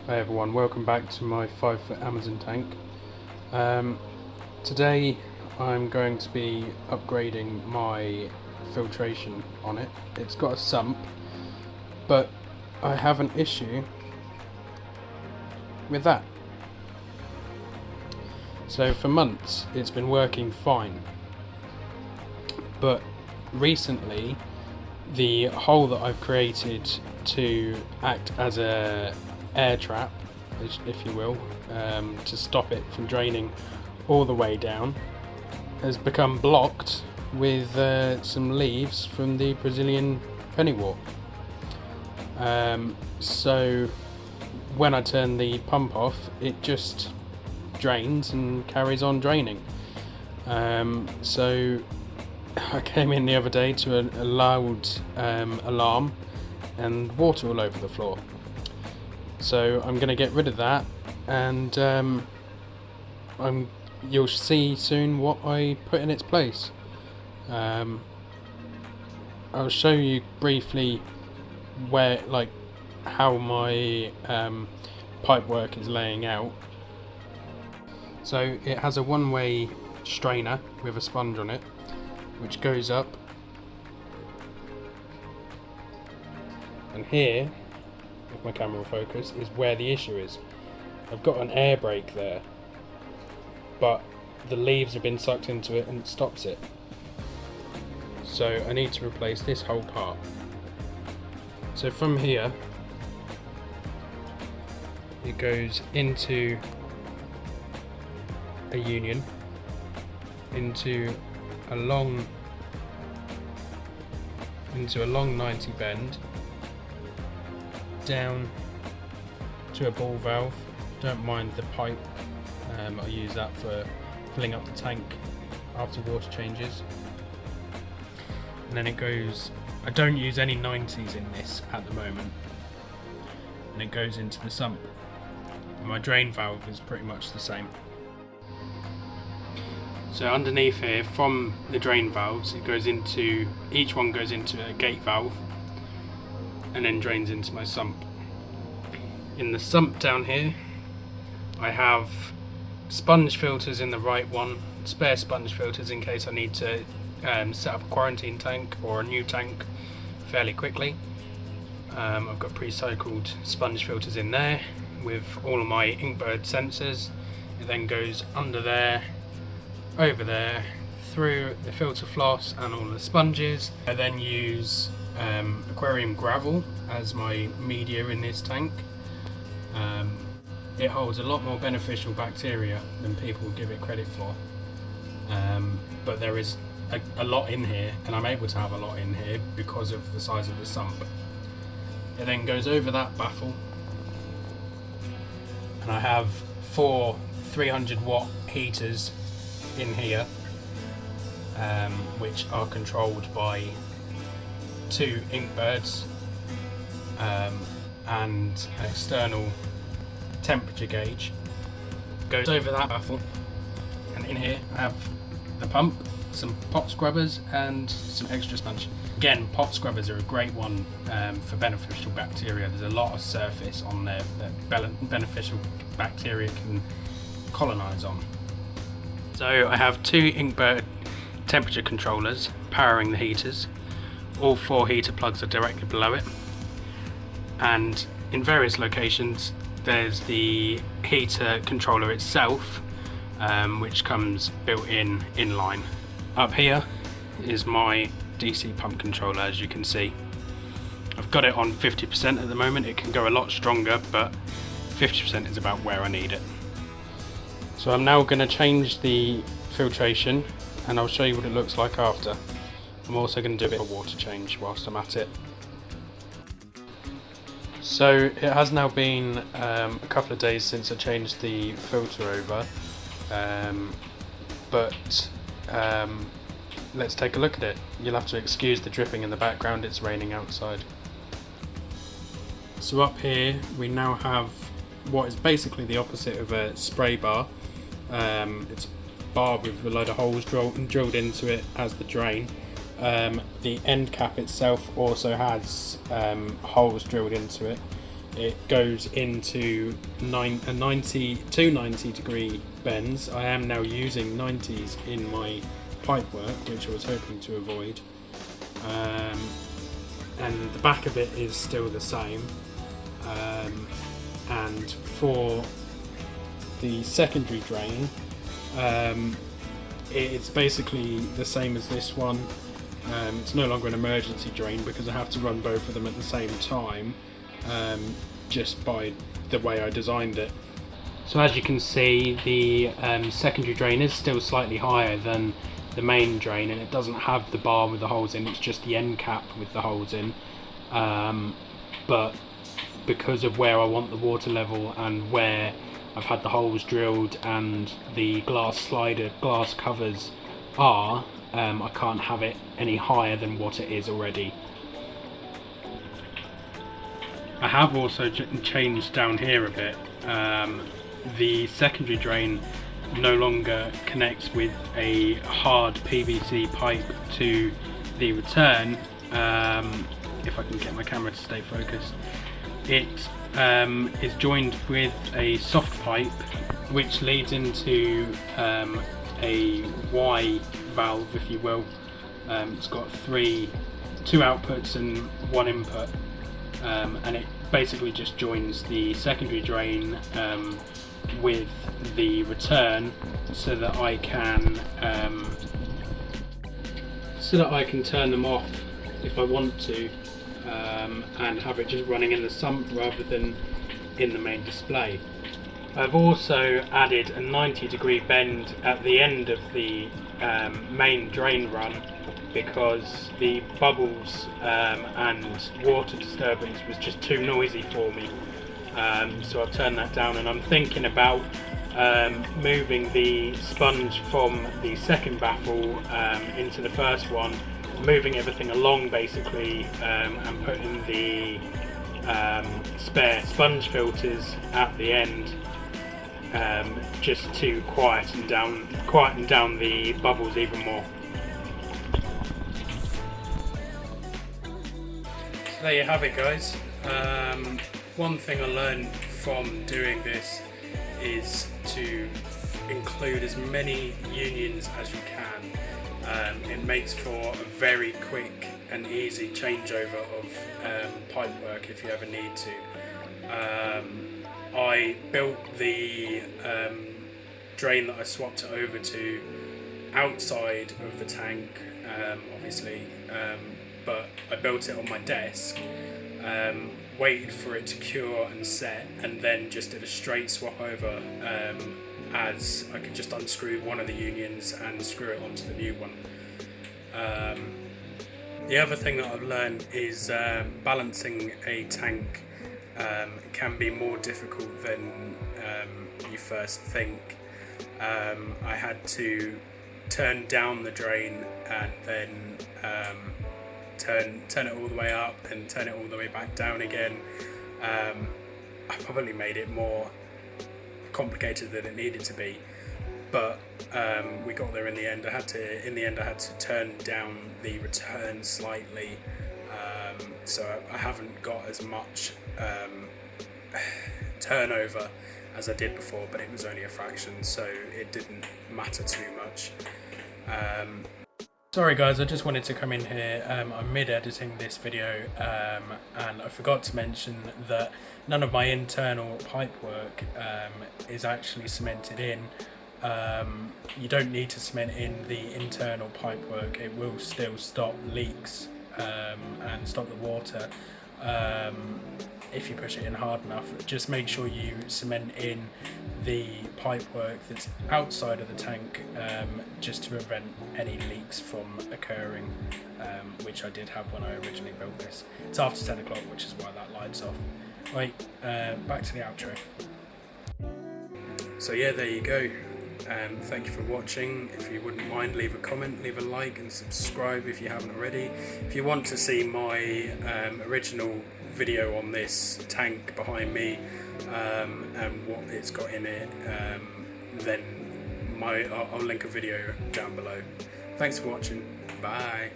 Hi everyone, welcome back to my 5-foot Amazon tank. Today I'm going to be upgrading my filtration on it. It's got a sump, but I have an issue with that. So for months it's been working fine, but recently the hole that I've created to act as a air trap, if you will, to stop it from draining all the way down, has become blocked with some leaves from the Brazilian pennywort. So when I turn the pump off, it just drains and carries on draining. So I came in the other day to a loud alarm and water all over the floor. So I'm going to get rid of that, and you'll see soon what I put in its place. I'll show you briefly how my pipe work is laying out. So it has a one-way strainer with a sponge on it, which goes up, and here, if my camera will focus, is where the issue is. I've got an air brake there, but the leaves have been sucked into it and it stops it. So I need to replace this whole part. So from here, it goes into a union, into a long 90 bend, down to a ball valve. Don't mind the pipe, I use that for filling up the tank after water changes. And then it goes, I don't use any 90s in this at the moment, and it goes into the sump. And my drain valve is pretty much the same. So underneath here, from the drain valves, each one goes into a gate valve and then drains into my sump. In the sump down here, I have sponge filters in the right one, spare sponge filters in case I need to set up a quarantine tank or a new tank fairly quickly. I've got pre-cycled sponge filters in there with all of my Inkbird sensors. It then goes under there, over there, through the filter floss and all the sponges. I then use aquarium gravel as my media in this tank. It holds a lot more beneficial bacteria than people give it credit for, but there is a lot in here, and I'm able to have a lot in here because of the size of the sump. It then goes over that baffle, and I have 4 300-watt heaters in here, which are controlled by 2 Inkbirds and an external temperature gauge. Goes over that baffle, and in here I have the pump, some pot scrubbers and some extra sponge. Again, pot scrubbers are a great one for beneficial bacteria. There's a lot of surface on there that beneficial bacteria can colonize on. So I have 2 Inkbird temperature controllers powering the heaters. All 4 heater plugs are directly below it, and in various locations there's the heater controller itself, which comes built in inline. Up here is my DC pump controller. As you can see, I've got it on 50% at the moment. It can go a lot stronger, but 50% is about where I need it. So I'm now going to change the filtration, and I'll show you what it looks like after. I'm also going to do a bit of a water change whilst I'm at it. So it has now been a couple of days since I changed the filter over, but let's take a look at it. You'll have to excuse the dripping in the background, it's raining outside. So up here we now have what is basically the opposite of a spray bar. It's a bar with a load of holes drilled into it as the drain. The end cap itself also has holes drilled into it, it goes into 90 degree bends. I am now using 90s in my pipe work, which I was hoping to avoid. And the back of it is still the same. And for the secondary drain, it's basically the same as this one. It's no longer an emergency drain because I have to run both of them at the same time, just by the way I designed it. So as you can see, the secondary drain is still slightly higher than the main drain, and it doesn't have the bar with the holes in, it's just the end cap with the holes in. But because of where I want the water level and where I've had the holes drilled and the glass covers are, I can't have it any higher than what it is already. I have also changed down here a bit. The secondary drain no longer connects with a hard PVC pipe to the return. If I can get my camera to stay focused, it is joined with a soft pipe which leads into a Y valve, if you will. It's got two outputs and one input, and it basically just joins the secondary drain with the return so that I can turn them off if I want to, and have it just running in the sump rather than in the main display. I've also added a 90-degree bend at the end of the main drain run because the bubbles and water disturbance was just too noisy for me. So I've turned that down, and I'm thinking about moving the sponge from the second baffle into the first one, moving everything along basically, and putting the spare sponge filters at the end, just to quieten down the bubbles even more. So there you have it, guys. One thing I learned from doing this is to include as many unions as you can. It makes for a very quick and easy changeover of pipe work if you ever need to. I built the drain that I swapped it over to outside of the tank, obviously, but I built it on my desk, waited for it to cure and set, and then just did a straight swap over, as I could just unscrew one of the unions and screw it onto the new one. The other thing that I've learned is balancing a tank can be more difficult than you first think. I had to turn down the drain and then turn it all the way up and turn it all the way back down again. I probably made it more complicated than it needed to be, but we got there in the end. I had to turn down the return slightly, so I haven't got as much turnover as I did before, but it was only a fraction, so it didn't matter too much. Sorry guys, I just wanted to come in here. I'm mid-editing this video, and I forgot to mention that none of my internal pipe work is actually cemented in. You don't need to cement in the internal pipe work. It will still stop leaks and stop the water if you push it in hard enough. Just make sure you cement in the pipe work that's outside of the tank, just to prevent any leaks from occurring, which I did have when I originally built this. It's after 10 o'clock, which is why that light's off. Right, back to the outro. So yeah, there you go. Thank you for watching. If you wouldn't mind, leave a comment, leave a like, and subscribe if you haven't already. If you want to see my original video on this tank behind me, and what it's got in it, then I'll link a video down below. Thanks for watching. Bye.